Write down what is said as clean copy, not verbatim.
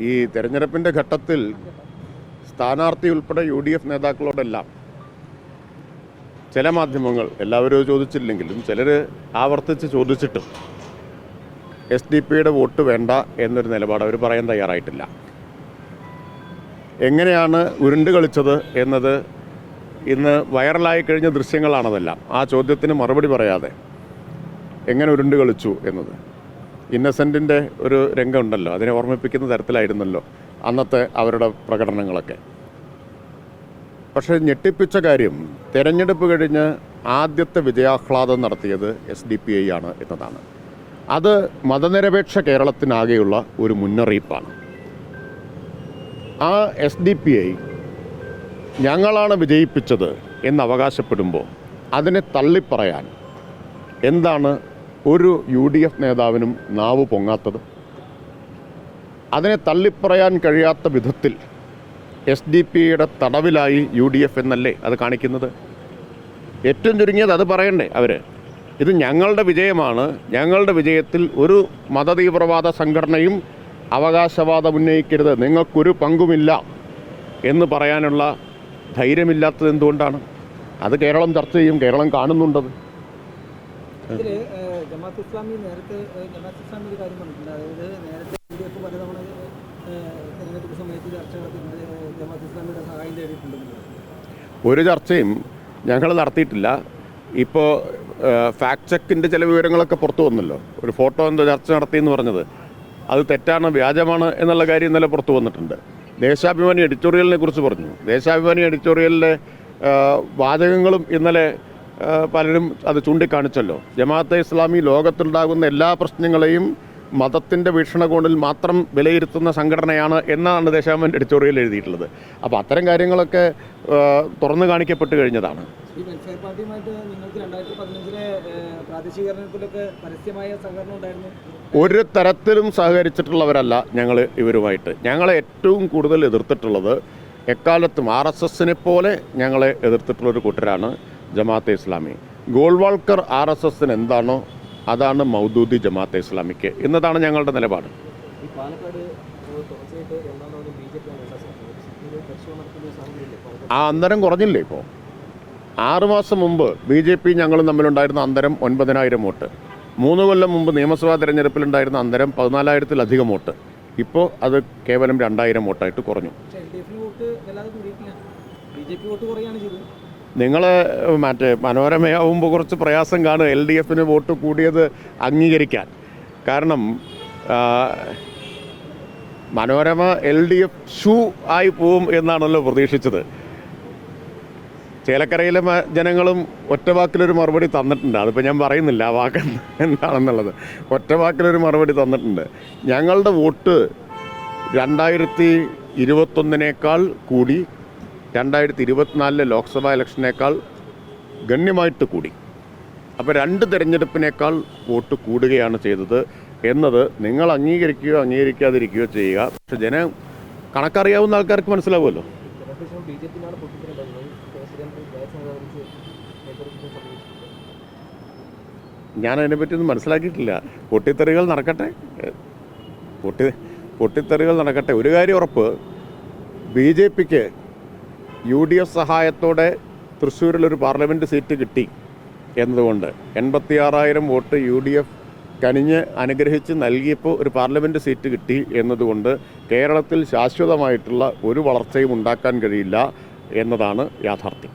ഈ തെരഞ്ഞെടുപ്പിൻ്റെ ഘട്ടത്തിൽ സ്ഥാനാർത്ഥി ഉൾപ്പെടെ UDF നേതാക്കളോടെല്ലാം ചില മാധ്യമങ്ങൾ, എല്ലാവരും ചോദിച്ചില്ലെങ്കിലും ചിലർ ആവർത്തിച്ച് ചോദിച്ചിട്ടും SDP വോട്ട് വേണ്ട എന്നൊരു നിലപാട് അവർ പറയാൻ തയ്യാറായിട്ടില്ല. എങ്ങനെയാണ് ഉരുണ്ട് കളിച്ചത് എന്നത് ഇന്ന് വൈറലായി കഴിഞ്ഞ ദൃശ്യങ്ങളാണതെല്ലാം. ആ ചോദ്യത്തിന് മറുപടി പറയാതെ എങ്ങനെ ഉരുണ്ട് കളിച്ചു എന്നത് ഇന്നസെൻറ്റിൻ്റെ ഒരു രംഗമുണ്ടല്ലോ, അതിനെ ഓർമ്മിപ്പിക്കുന്ന തരത്തിലായിരുന്നല്ലോ അന്നത്തെ അവരുടെ പ്രകടനങ്ങളൊക്കെ. പക്ഷേ ഞെട്ടിപ്പിച്ച കാര്യം, തെരഞ്ഞെടുപ്പ് കഴിഞ്ഞ് ആദ്യത്തെ വിജയാഹ്ലാദം നടത്തിയത് SDPI ആണ് എന്നതാണ്. അത് മതനിരപേക്ഷ കേരളത്തിനാകെയുള്ള ഒരു മുന്നറിയിപ്പാണ്. ആ SDPI ഞങ്ങളാണ് വിജയിപ്പിച്ചത് എന്ന് അവകാശപ്പെടുമ്പോൾ അതിനെ തള്ളിപ്പറയാൻ എന്താണ് ഒരു UDF നേതാവിനും നാവ് പൊങ്ങാത്തത്? അതിനെ തള്ളിപ്പറയാൻ കഴിയാത്ത വിധത്തിൽ SDP തടവിലായി UDF എന്നല്ലേ അത് കാണിക്കുന്നത്? ഏറ്റവും ചുരുങ്ങിയത് അത് പറയണ്ടേ അവർ? ഇത് ഞങ്ങളുടെ വിജയമാണ്, ഞങ്ങളുടെ വിജയത്തിൽ ഒരു മതതീവ്രവാദ സംഘടനയും അവകാശവാദം ഉന്നയിക്കരുത്, നിങ്ങൾക്കൊരു പങ്കുമില്ല എന്ന് പറയാനുള്ള ധൈര്യമില്ലാത്തത് എന്തുകൊണ്ടാണ്? അത് കേരളം ചർച്ച ചെയ്യും, കേരളം കാണുന്നുണ്ടത്. ജമാഅത്ത് ഇസ്ലാമി നേരത്തെ ഒരു കാര്യം പറഞ്ഞിട്ടുണ്ട്. അതായത് നേരത്തെ UDF പലതവണ തെരഞ്ഞെടുപ്പ് സമയത്ത് ചർച്ച നടത്തിയിട്ടുണ്ട്, ജമാഅത്ത് ഇസ്ലാമിയുടെ സഹായം തേടിയിട്ടുണ്ടെന്ന്. ഒരു ചർച്ചയും ഞങ്ങൾ നടത്തിയിട്ടില്ല. ഇപ്പോൾ ഫാക്ട് ചെക്കിൻ്റെ ചില വിവരങ്ങളൊക്കെ പുറത്തു വന്നല്ലോ. ഒരു ഫോട്ടോ എന്തോ ചർച്ച നടത്തിയെന്ന് പറഞ്ഞത് അത് തെറ്റാണ്, വ്യാജമാണ് എന്നുള്ള കാര്യം ഇന്നലെ പുറത്തു വന്നിട്ടുണ്ട്. ദേശാഭിമാനി എഡിറ്റോറിയലിനെ കുറിച്ച് പറഞ്ഞു. ദേശാഭിമാനി എഡിറ്റോറിയലിലെ വാചകങ്ങളും ഇന്നലെ പലരും അത് ചൂണ്ടിക്കാണിച്ചല്ലോ. ജമാഅത്തെ ഇസ്ലാമി ലോകത്തുണ്ടാകുന്ന എല്ലാ പ്രശ്നങ്ങളെയും മതത്തിൻ്റെ വീക്ഷണകോണിൽ മാത്രം വിലയിരുത്തുന്ന സംഘടനയാണ് എന്നാണ് ദേശാഭിമാനി എഡിറ്റോറിയൽ എഴുതിയിട്ടുള്ളത്. അപ്പോൾ അത്തരം കാര്യങ്ങളൊക്കെ തുറന്നു കാണിക്കപ്പെട്ട് കഴിഞ്ഞതാണ്. ഈ വെൽഫെയർ പാർട്ടിയുമായിട്ട് നിങ്ങൾക്ക് 2015 പ്രാദേശിക തെരഞ്ഞെടുപ്പിലൊക്കെ പരസ്യമായ സഹകരണം ഉണ്ടായിരുന്നു? ഒരു തരത്തിലും സഹകരിച്ചിട്ടുള്ളവരല്ല ഞങ്ങൾ ഇവരുമായിട്ട്. ഞങ്ങളെ ഏറ്റവും കൂടുതൽ എതിർത്തിട്ടുള്ളത് എക്കാലത്തും RSSനെ പോലെ ഞങ്ങളെ എതിർത്തിട്ടുള്ളൊരു കൂട്ടരാണ് ജമാഅത്തെ ഇസ്ലാമി. ഗോൾവാൾക്കർ RSSന് എന്താണോ അതാണ് മൗദൂദി ജമാഅത്തെ ഇസ്ലാമിക്ക് എന്നതാണ് ഞങ്ങളുടെ നിലപാട്. ആ അന്തരം കുറഞ്ഞില്ലേ? ഇപ്പോൾ 6 മാസം മുമ്പ് BJP ഞങ്ങളും തമ്മിലുണ്ടായിരുന്ന അന്തരം 9,000 വോട്ട്. 3 കൊല്ലം മുമ്പ് നിയമസഭാ തെരഞ്ഞെടുപ്പിലുണ്ടായിരുന്ന അന്തരം 14,000-ലധികം വോട്ട്. ഇപ്പോൾ അത് കേവലം 2,000 വോട്ടായിട്ട് കുറഞ്ഞു. നിങ്ങൾ മനോരമയാവുമ്പോൾ കുറച്ച് പ്രയാസം കാണുക LDFന് വോട്ട് കൂടിയത് അംഗീകരിക്കാൻ. കാരണം മനോരമ LDF ഷൂ ആയി പോവും എന്നാണല്ലോ പ്രതീക്ഷിച്ചത്. ചേലക്കരയിലെ ജനങ്ങളും ഒറ്റവാക്കിലൊരു മറുപടി തന്നിട്ടുണ്ട്. അതിപ്പോൾ ഞാൻ പറയുന്നില്ല ആ വാക്ക് എന്താണെന്നുള്ളത്. ഒറ്റവാക്കിലൊരു മറുപടി തന്നിട്ടുണ്ട്. ഞങ്ങളുടെ വോട്ട് 2021 കൂടി, 2024 ലോക്സഭാ ഇലക്ഷനേക്കാൾ ഗണ്യമായിട്ട് കൂടി. അപ്പോൾ 2 തെരഞ്ഞെടുപ്പിനേക്കാൾ വോട്ട് കൂടുകയാണ് ചെയ്തത് എന്നത് നിങ്ങൾ അംഗീകരിക്കുകയോ അംഗീകരിക്കാതിരിക്കുകയോ ചെയ്യുക. പക്ഷെ ജനം കണക്കറിയാവുന്ന ആൾക്കാർക്ക് മനസ്സിലാവുമല്ലോ. ഞാൻ അതിനെപ്പറ്റിയൊന്നും മനസ്സിലാക്കിയിട്ടില്ല. പൊട്ടിത്തെറികൾ നടക്കട്ടെ, പൊട്ടിത്തെറികൾ നടക്കട്ടെ. ഒരു കാര്യം ഉറപ്പ്, BJPക്ക് UDF സഹായത്തോടെ തൃശ്ശൂരിലൊരു പാർലമെൻറ്റ് സീറ്റ് കിട്ടി എന്നതുകൊണ്ട് 86,000 വോട്ട് UDF കനിഞ്ഞ് അനുഗ്രഹിച്ച് നൽകിയപ്പോൾ ഒരു പാർലമെൻറ്റ് സീറ്റ് കിട്ടി എന്നതുകൊണ്ട് കേരളത്തിൽ ശാശ്വതമായിട്ടുള്ള ഒരു വളർച്ചയും ഉണ്ടാക്കാൻ കഴിയില്ല എന്നതാണ് യാഥാർത്ഥ്യം.